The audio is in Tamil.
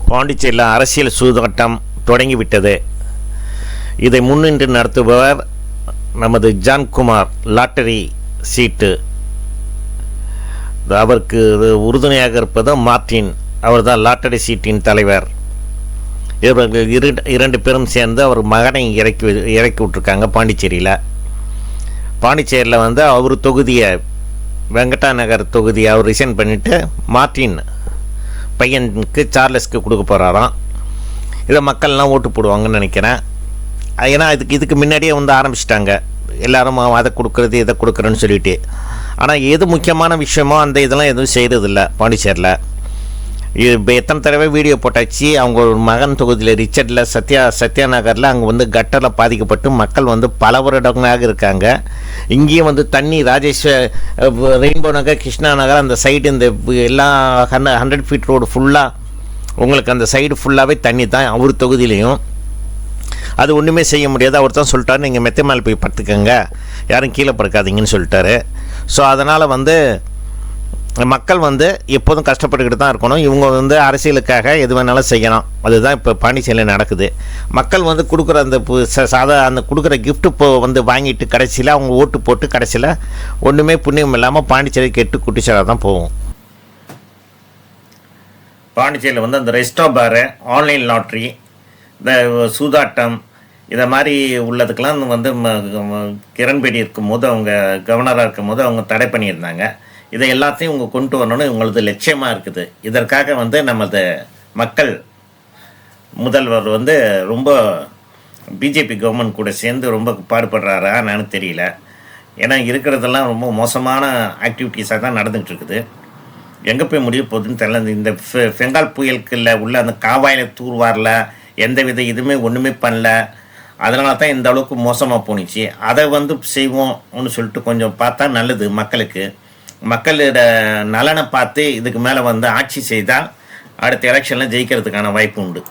பாண்டிச்சேரியில் அரசியல் சூதாட்டம் தொடங்கிவிட்டது. இதை முன்னின்று நடத்துபவர் நமது ஜான்குமார். லாட்டரி சீட்டு அவருக்கு உறுதுணையாக இருப்பது மார்டின். அவர் லாட்டரி சீட்டின் தலைவர். இவர்கள் இரண்டு பேரும் சேர்ந்து அவர் மகனை இறக்கி விட்டுருக்காங்க பாண்டிச்சேரியில் அவர் தொகுதியை வெங்கடா நகர் தொகுதியை அவர் ரிசைன் பண்ணிவிட்டு மார்டின் பையனுக்கு சார்லஸ்க்கு கொடுக்க போகிறாராம். இதை மக்கள்லாம் ஓட்டு போடுவாங்கன்னு நினைக்கிறேன். ஏன்னா இதுக்கு முன்னாடியே ஆரம்பிச்சிட்டாங்க எல்லோரும் அதை கொடுக்குறது இதை கொடுக்குறேன்னு சொல்லிட்டு. ஆனால் எது முக்கியமான விஷயமோ அந்த இதெல்லாம் எதுவும் செய்கிறதில்ல பாண்டிச்சேரியில். இப்போ எத்தனை தடவை வீடியோ போட்டாச்சு. அவங்க ஒரு மகன் தொகுதியில் ரிச்சர்டில் சத்யா நகரில் அங்கே கட்டரில் பாதிக்கப்பட்டு மக்கள் பல வருடங்களாக இருக்காங்க. இங்கேயும் தண்ணி ரெயின்போ நகர், கிருஷ்ணா நகர் அந்த சைடு இந்த எல்லா 100 ஃபீட் ரோடு ஃபுல்லாக உங்களுக்கு அந்த சைடு ஃபுல்லாகவே தண்ணி தான் அவர் தொகுதியிலையும். அது ஒன்றுமே செய்ய முடியாது. அவர் தான் சொல்லிட்டாரு, நீங்கள் மெத்தை மேலே போய் படுத்துக்கங்க, யாரும் கீழே படுக்காதீங்கன்னு சொல்லிட்டாரு. ஸோ அதனால் மக்கள் எப்போதும் கஷ்டப்பட்டுக்கிட்டு தான் இருக்கணும். இவங்க அரசியலுக்காக எது வேணாலும் செய்யணும். அதுதான் இப்போ பாண்டிச்சேரியில் நடக்குது. மக்கள் கொடுக்குற அந்த அந்த கொடுக்குற கிஃப்ட்டு இப்போ வாங்கிட்டு கடைசியில் அவங்க ஓட்டு போட்டு கடைசியில் ஒன்றுமே புண்ணியம் இல்லாமல் பாண்டிச்சேரி கெட்டு குட்டிச்சாராக தான் போகும். பாண்டிச்சேரியில் அந்த ரெஸ்டோ பாரு, ஆன்லைன் லாட்ரி, இந்த சூதாட்டம் இதை மாதிரி உள்ளதுக்கெல்லாம் கிரண்பேடி இருக்கும்போது அவங்க கவர்னராக இருக்கும்போது அவங்க தடை பண்ணியிருந்தாங்க. இதை எல்லாத்தையும் இவங்க கொண்டு வரணும்னு இவங்களது லட்சியமாக இருக்குது. இதற்காக நமது மக்கள் முதல்வர் ரொம்ப பிஜேபி கவர்மெண்ட் கூட சேர்ந்து ரொம்ப பாடுபடுறாரா என்னன்னு தெரியல. ஏன்னா இருக்கிறதெல்லாம் ரொம்ப மோசமான ஆக்டிவிட்டீஸாக தான் நடந்துகிட்டு இருக்குது. எங்கே போய் முடிய போகுதுன்னு தெரியல. இந்த பெங்கால் புயலுக்குள்ள உள்ள அந்த காவாயில் தூர்வாரில் எந்த வித இதுவுமே ஒன்றுமே பண்ணல. அதனால தான் இந்த அளவுக்கு மோசமாக போணுச்சு. அதை செய்வோம்னு சொல்லிட்டு கொஞ்சம் பார்த்தா நல்லது. மக்களோட நலனை பார்த்து இதுக்கு மேலே ஆட்சி செய்தால் அடுத்த எலெக்ஷனில் ஜெயிக்கிறதுக்கான வாய்ப்பு உண்டு.